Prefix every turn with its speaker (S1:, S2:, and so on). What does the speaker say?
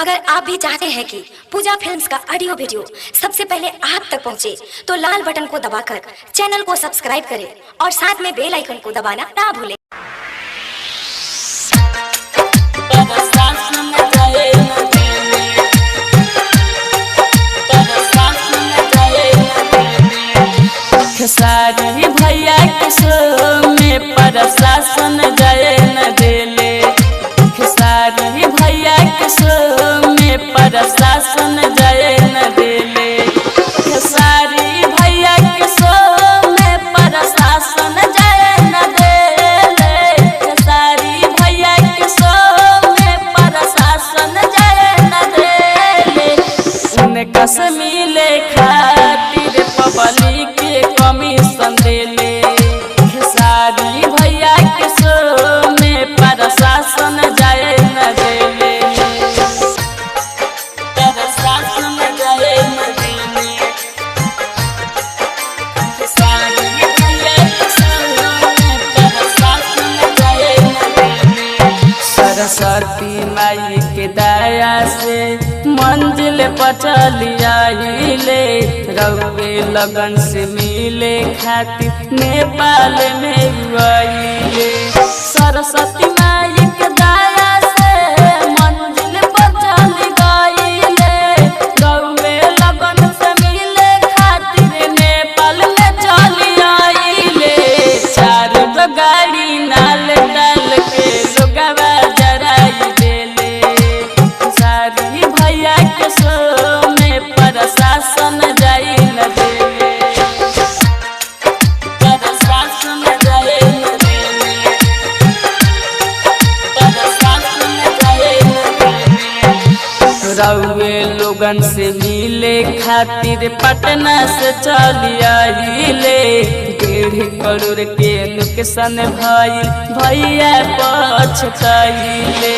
S1: अगर आप भी चाहते हैं कि पूजा फिल्म्स का ऑडियो वीडियो सबसे पहले आप तक पहुंचे, तो लाल बटन को दबाकर चैनल को सब्सक्राइब करें और साथ में बेल आइकन को दबाना ना भूलें।
S2: खेसारी भैया के शो में प्रशासन जाए न देले। खेसारी भैया के शो में प्रशासन जाए न देले। खेसारी भैया के शो में प्रशासन जाए न देले। खेसारी भैया के शो में प्रशासन जाए न देले। उनका से मिले खातिर पब्लिक के कमीशन देले। खेसारी भैया के शो में प्रशासन जाए न देले। प्रशासन जाए न देले। खेसारी भैया के शो में प्रशासन जाए न देले। सरस्वती माई के दया से मंजिल पर चलियाइले। रउए लगन से मिले खातिर नेपाल में आइले। सरस्वती माई के दया से मंजिल पर चली गइले। रउए लगन से मिले खातिर नेपाल में चली आइले। चार गो गाड़ी नाल डाल के लोगवा जराई देले। खेसारी भैया के शो में प्रशासन जाए न देले। प्रशासन जाए न देले। प्रशासन जाए न देले। रउए लोगन से मिले खातिर पटना से चली आइले। 1.5 करोड़ के नुकसान भइल, भैया पछताइले।